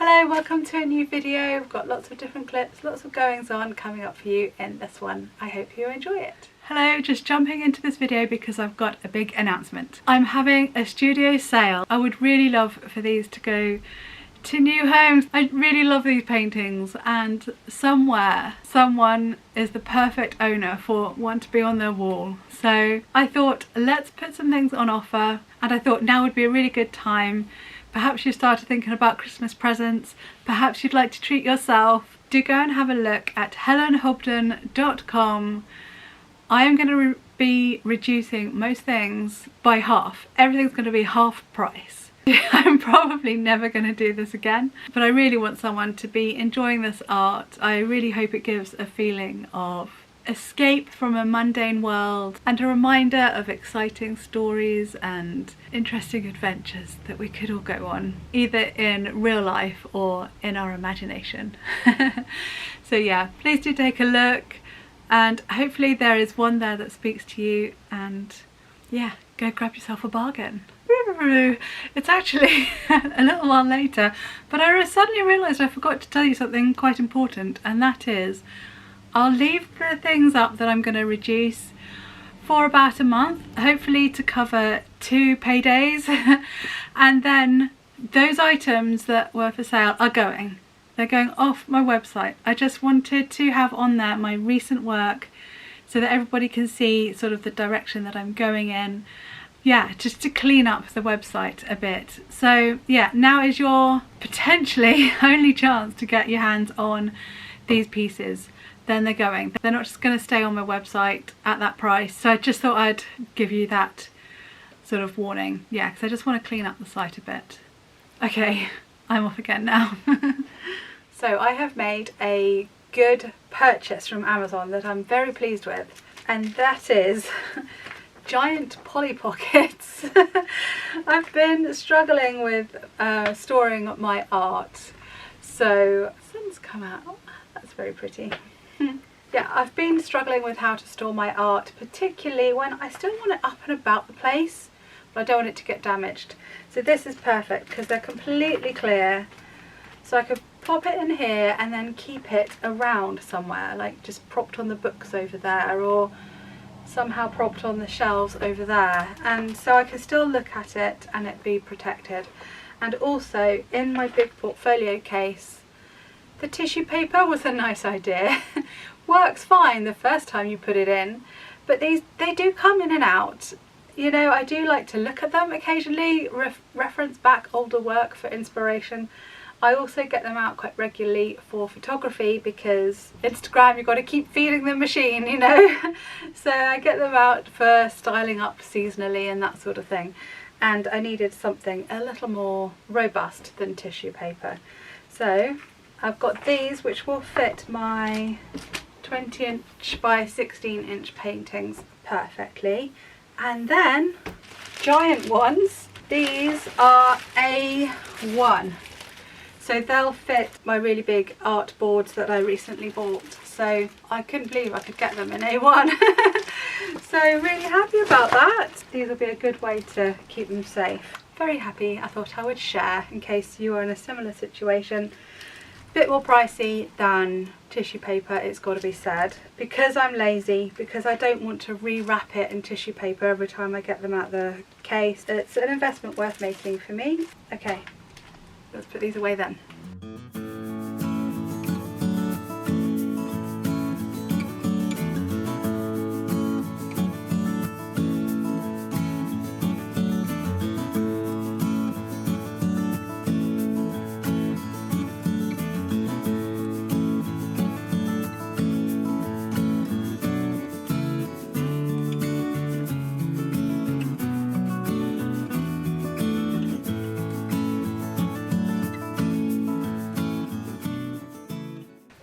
Hello, welcome to a new video. We've got lots of different clips, lots of goings on coming up for you in this one. I hope you enjoy it. Hello, just jumping into this video because I've got a big announcement. I'm having a studio sale. I would really love for these to go to new homes. I really love these paintings, and somewhere someone is the perfect owner for one to be on their wall. So I thought, let's put some things on offer, and I thought now would be a really good time. Perhaps you started thinking about Christmas presents, perhaps you'd like to treat yourself. Do go and have a look at helenhobden.com. I am going to be reducing most things by half. Everything's going to be half price. I'm probably never going to do this again, but I really want someone to be enjoying this art. I really hope it gives a feeling of escape from a mundane world and a reminder of exciting stories and interesting adventures that we could all go on, either in real life or in our imagination. So yeah, please do take a look, and hopefully there is one there that speaks to you, and yeah, go grab yourself a bargain. It's actually a little while later, but I suddenly realised I forgot to tell you something quite important, and that is I'll leave the things up that I'm going to reduce for about a month, hopefully to cover 2 paydays, and then those items that were for sale are going. They're going off my website. I just wanted to have on there my recent work so that everybody can see sort of the direction that I'm going in. Yeah, just to clean up the website a bit. So yeah, now is your potentially only chance to get your hands on these pieces. Then they're going. They're not just going to stay on my website at that price. So I just thought I'd give you that sort of warning. Yeah, because I just want to clean up the site a bit. Okay, I'm off again now. So I have made a good purchase from Amazon that I'm very pleased with, and that is giant Polly Pockets. I've been struggling with storing my art. So the sun's come out. Oh, that's very pretty. Yeah, I've been struggling with how to store my art, particularly when I still want it up and about the place, but I don't want it to get damaged. So this is perfect because they're completely clear. So I could pop it in here and then keep it around somewhere, like just propped on the books over there, or somehow propped on the shelves over there. And so I can still look at it and it be protected. And also in my big portfolio case, the tissue paper was a nice idea. Works fine the first time you put it in, but they do come in and out. You know, I do like to look at them occasionally, reference back older work for inspiration. I also get them out quite regularly for photography because Instagram, you've got to keep feeding the machine, you know. So I get them out for styling up seasonally and that sort of thing. And I needed something a little more robust than tissue paper. So I've got these which will fit my 20-inch by 16-inch paintings perfectly. And then giant ones, these are A1. So they'll fit my really big art boards that I recently bought. So I couldn't believe I could get them in A1. So really happy about that. These will be a good way to keep them safe. Very happy. I thought I would share in case you are in a similar situation. Bit more pricey than tissue paper, it's got to be said, because I'm lazy, because I don't want to rewrap it in tissue paper every time I get them out the case. It's an investment worth making for me. Okay, let's put these away then.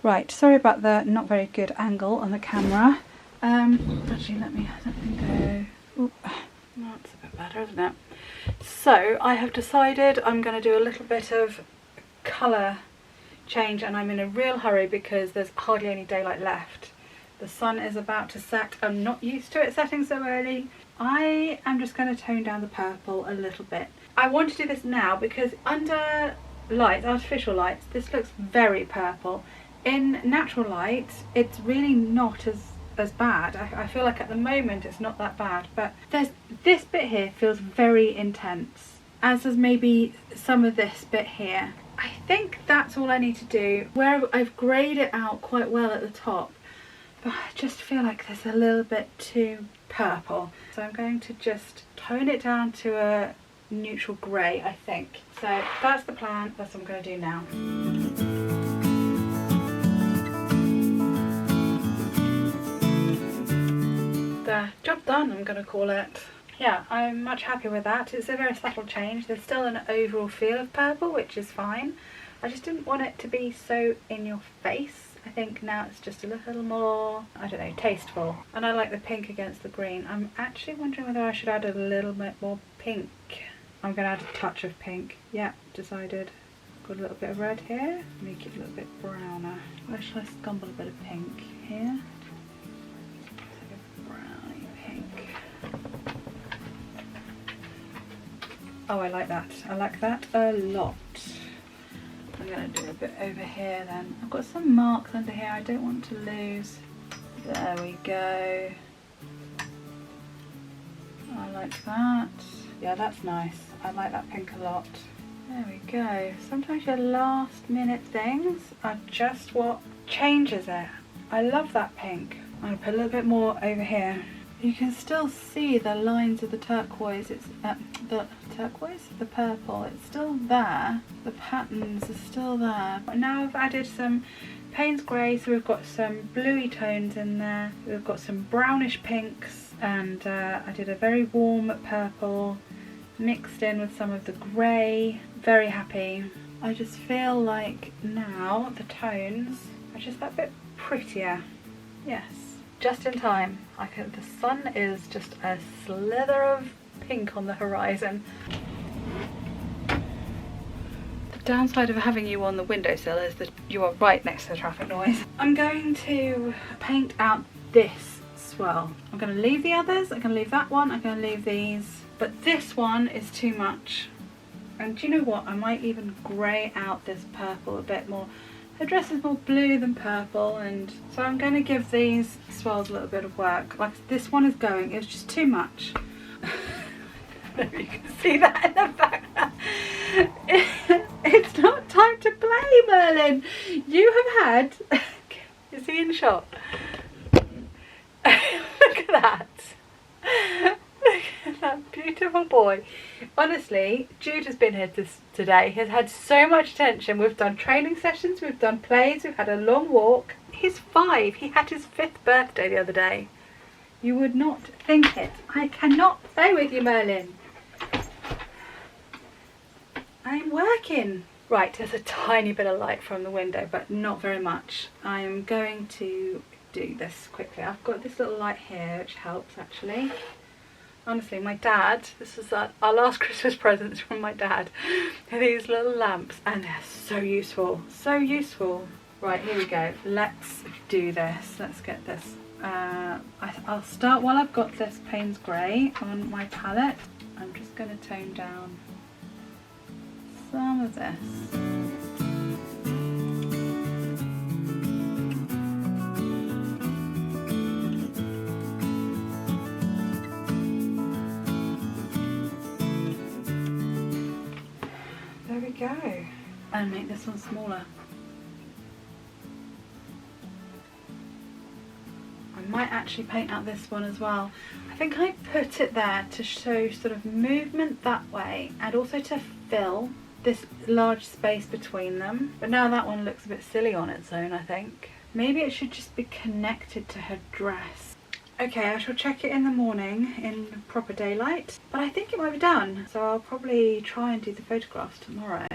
Right, sorry about the not very good angle on the camera. Actually, let me go. Oop, that's a bit better, isn't it? So I have decided I'm going to do a little bit of colour change, and I'm in a real hurry because there's hardly any daylight left. The sun is about to set. I'm not used to it setting so early. I am just going to tone down the purple a little bit. I want to do this now because under lights, artificial lights, this looks very purple. In natural light, it's really not as bad. I feel like at the moment it's not that bad, but there's this bit here feels very intense, as does maybe some of this bit here. I think that's all I need to do. Where I've greyed it out quite well at the top, but I just feel like there's a little bit too purple. So I'm going to just tone it down to a neutral grey, I think. So that's the plan, that's what I'm going to do now. The job done, I'm going to call it. Yeah, I'm much happier with that. It's a very subtle change. There's still an overall feel of purple, which is fine. I just didn't want it to be so in your face. I think now it's just a little more, I don't know, tasteful. And I like the pink against the green. I'm actually wondering whether I should add a little bit more pink. I'm going to add a touch of pink. Yeah, decided. Got a little bit of red here. Make it a little bit browner. Where shall I scumble a bit of pink? Here. Browny pink. Oh, I like that. I like that a lot. I'm going to do a bit over here then. I've got some marks under here I don't want to lose. There we go. I like that. Yeah, that's nice. I like that pink a lot. There we go. Sometimes your last minute things are just what changes it. I love that pink. I'm going to put a little bit more over here. You can still see the lines of the turquoise. It's the turquoise, the purple. It's still there. The patterns are still there. But now I've added some Payne's grey, so we've got some bluey tones in there. We've got some brownish pinks, and I did a very warm purple mixed in with some of the grey. Very happy. I just feel like now the tones are just that bit prettier. Yes. Just in time. The sun is just a slither of pink on the horizon. The downside of having you on the windowsill is that you are right next to the traffic noise. I'm going to paint out this swirl. I'm going to leave the others, I'm going to leave that one, I'm going to leave these, but this one is too much. And do you know what? I might even grey out this purple a bit more. Her dress is more blue than purple, and so I'm going to give these swirls a little bit of work. Like this one is going, it's just too much. I don't know if you can see that in the background. It's not time to play, Merlin. You have had, is he in shot? Look at that. Look at that beautiful boy. Honestly, Jude has been here today. He's had so much attention. We've done training sessions, we've done plays, we've had a long walk. He's 5. He had his 5th birthday the other day. You would not think it. I cannot play with you, Merlin. I'm working. Right, there's a tiny bit of light from the window, but not very much. I am going to do this quickly. I've got this little light here, which helps actually. Honestly, my dad, this is our last Christmas presents from my dad. These little lamps, and they're so useful, so useful. Right, here we go. Let's do this. Let's get this. I'll start while I've got this Payne's grey on my palette. I'm just going to tone down some of this. There we go. And make this one smaller. I might actually paint out this one as well. I think I put it there to show sort of movement that way, and also to fill this large space between them. But now that one looks a bit silly on its own, I think. Maybe it should just be connected to her dress. Okay, I shall check it in the morning in proper daylight, but I think it might be done, so I'll probably try and do the photographs tomorrow.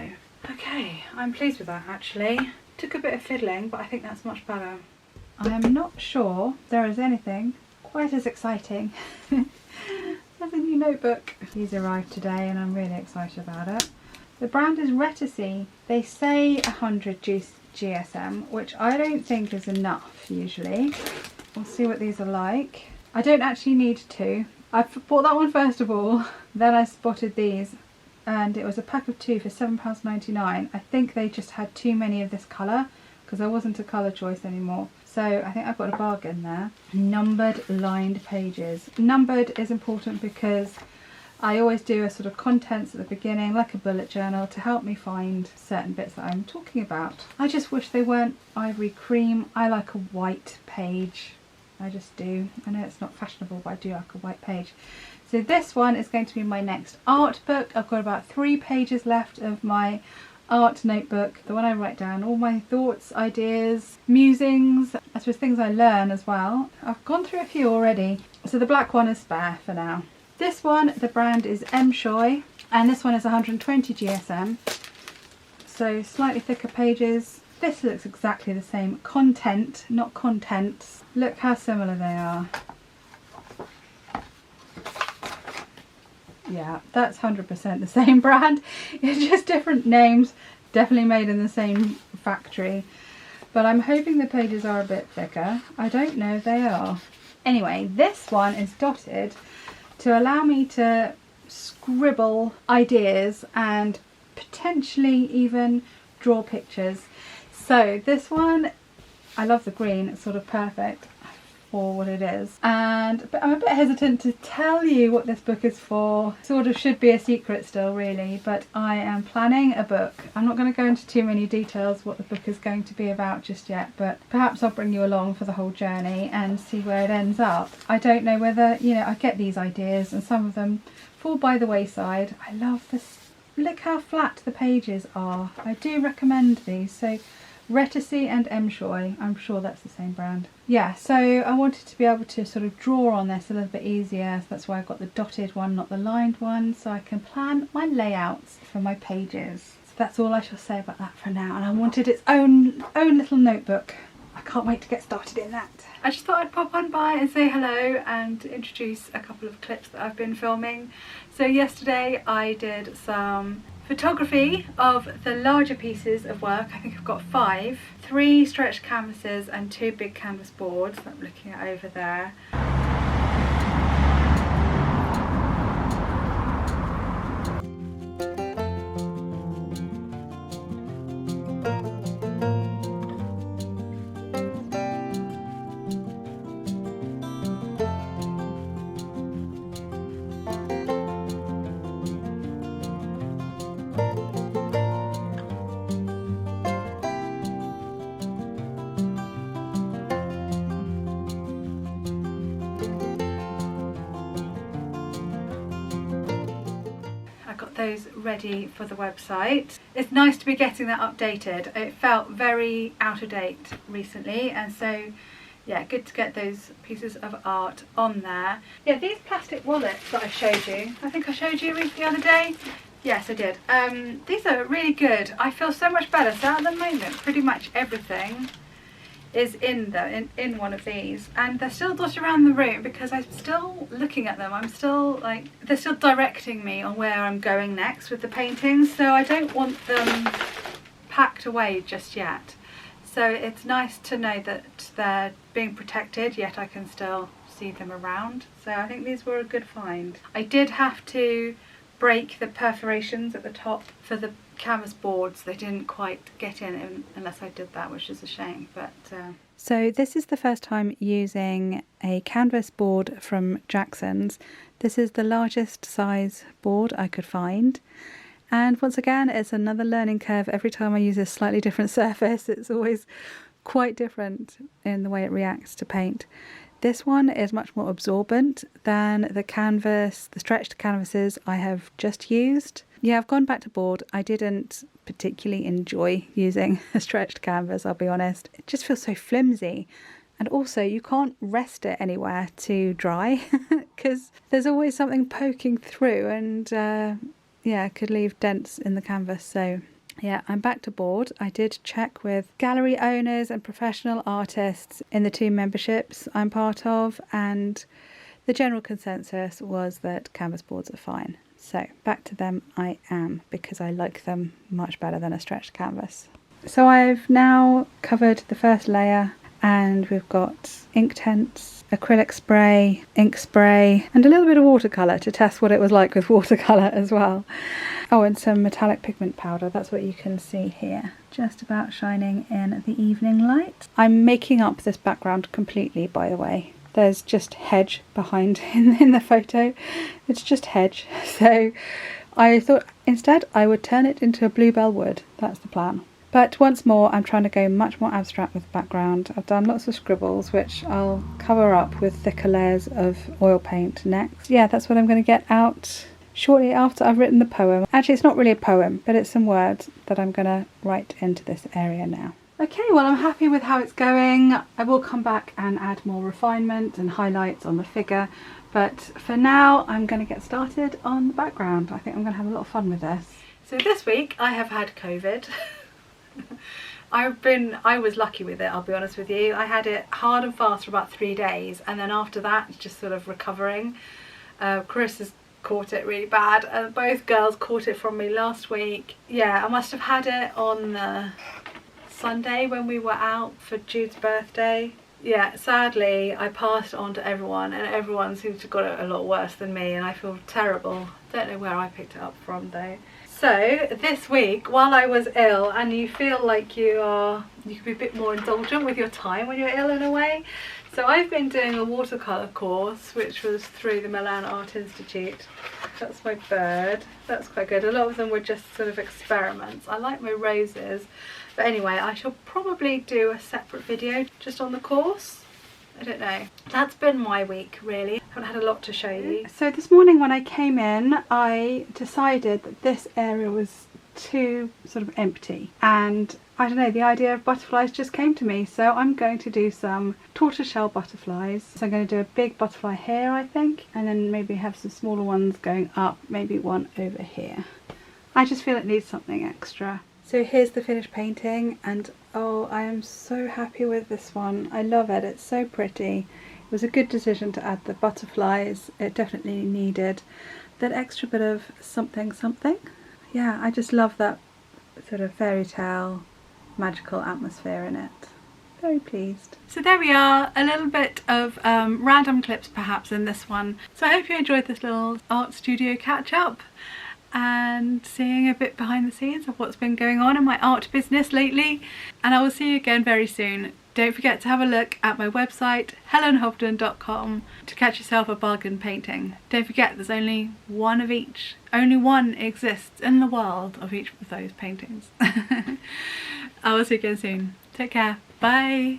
Okay, I'm pleased with that actually. Took a bit of fiddling, but I think that's much better. I am not sure there is anything quite as exciting as a new notebook. These arrived today and I'm really excited about it. The brand is Reticee. They say 100 GSM, which I don't think is enough usually. We'll see what these are like. I don't actually need to. I bought that one first of all, then I spotted these and it was a pack of 2 for £7.99. I think they just had too many of this colour because there wasn't a colour choice anymore. So I think I've got a bargain there. Numbered lined pages. Numbered is important because I always do a sort of contents at the beginning, like a bullet journal, to help me find certain bits that I'm talking about. I just wish they weren't ivory cream. I like a white page. I just do. I know it's not fashionable, but I do like a white page. So this one is going to be my next art book. I've got about 3 pages left of my art notebook, the one I write down all my thoughts, ideas, musings, I suppose things I learn as well. I've gone through a few already, so the black one is spare for now. This one, the brand is Shoy, and this one is 120 GSM, so slightly thicker pages. This looks exactly the same. Content, not contents. Look how similar they are. Yeah, that's 100% the same brand. It's just different names, definitely made in the same factory. But I'm hoping the pages are a bit thicker. I don't know if they are. Anyway, this one is dotted to allow me to scribble ideas and potentially even draw pictures. So this one, I love the green, it's sort of perfect for what it is. But I'm a bit hesitant to tell you what this book is for. Sort of should be a secret still really, but I am planning a book. I'm not going to go into too many details what the book is going to be about just yet, but perhaps I'll bring you along for the whole journey and see where it ends up. I don't know whether, you know, I get these ideas and some of them fall by the wayside. I love this. Look how flat the pages are. I do recommend these. So Reticey and Shoy, I'm sure that's the same brand. Yeah, so I wanted to be able to sort of draw on this a little bit easier, so that's why I've got the dotted one, not the lined one, so I can plan my layouts for my pages. So that's all I shall say about that for now, and I wanted its own little notebook. I can't wait to get started in that. I just thought I'd pop on by and say hello and introduce a couple of clips that I've been filming. So yesterday I did some photography of the larger pieces of work. I think I've got 5, 3 stretched canvases and 2 big canvas boards that I'm looking at over there. Those ready for the website. It's nice to be getting that updated. It felt very out of date recently, and so yeah, good to get those pieces of art on there. Yeah, these plastic wallets that I showed you, I think I showed you the other day. Yes, I did. These are really good. I feel so much better. So at the moment, pretty much everything is in one of these, and they're still dotted around the room because I'm still looking at them. I'm still like, they're still directing me on where I'm going next with the paintings, so I don't want them packed away just yet. So it's nice to know that they're being protected, yet I can still see them around. So I think these were a good find. I did have to break the perforations at the top for the canvas boards. They didn't quite get in unless I did that, which is a shame. But so this is the first time using a canvas board from Jackson's. This is the largest size board I could find, and once again it's another learning curve. Every time I use a slightly different surface, it's always quite different in the way it reacts to paint. This one is much more absorbent than the canvas, the stretched canvases I have just used. Yeah, I've gone back to board. I didn't particularly enjoy using a stretched canvas, I'll be honest. It just feels so flimsy. And also you can't rest it anywhere to dry because there's always something poking through, and yeah, it could leave dents in the canvas. So yeah, I'm back to board. I did check with gallery owners and professional artists in the 2 memberships I'm part of, and the general consensus was that canvas boards are fine. So back to them I am, because I like them much better than a stretched canvas. So I've now covered the first layer and we've got ink tents, acrylic spray, ink spray, and a little bit of watercolour to test what it was like with watercolour as well. Oh, and some metallic pigment powder, that's what you can see here. Just about shining in the evening light. I'm making up this background completely, by the way. There's just hedge behind in the photo. It's just hedge. So I thought instead I would turn it into a bluebell wood. That's the plan. But once more, I'm trying to go much more abstract with the background. I've done lots of scribbles, which I'll cover up with thicker layers of oil paint next. Yeah, that's what I'm going to get out shortly after I've written the poem. Actually, it's not really a poem, but it's some words that I'm going to write into this area now. Okay, well, I'm happy with how it's going. I will come back and add more refinement and highlights on the figure, but for now I'm going to get started on the background. I think I'm going to have a lot of fun with this. So this week I have had COVID. I was lucky with it, I'll be honest with you. I had it hard and fast for about 3 days, and then after that just sort of recovering. Chris has caught it really bad, and both girls caught it from me last week. Yeah, I must have had it on the Sunday when we were out for Jude's birthday. Yeah, sadly I passed it on to everyone, and everyone seems to have got it a lot worse than me, and I feel terrible. Don't know where I picked it up from though. So this week, while I was ill, and you feel like you can be a bit more indulgent with your time when you're ill in a way. So I've been doing a watercolour course, which was through the Milan Art Institute. That's my bird. That's quite good. A lot of them were just sort of experiments. I like my roses. But anyway, I shall probably do a separate video just on the course. I don't know. That's been my week, really. I haven't had a lot to show you. So this morning when I came in, I decided that this area was too sort of empty, and I don't know, the idea of butterflies just came to me, so I'm going to do some tortoiseshell butterflies. So I'm going to do a big butterfly here, I think, and then maybe have some smaller ones going up, maybe one over here. I just feel it needs something extra. So here's the finished painting, and oh, I am so happy with this one. I love it, it's so pretty. It was a good decision to add the butterflies. It definitely needed that extra bit of something something. Yeah, I just love that sort of fairy tale magical atmosphere in it. Very pleased. So there we are, a little bit of random clips perhaps in this one. So I hope you enjoyed this little art studio catch up and seeing a bit behind the scenes of what's been going on in my art business lately. And I will see you again very soon. Don't forget to have a look at my website, helenhobden.com, to catch yourself a bargain painting. Don't forget, there's only one of each. Only one exists in the world of each of those paintings. I will see you again soon. Take care. Bye.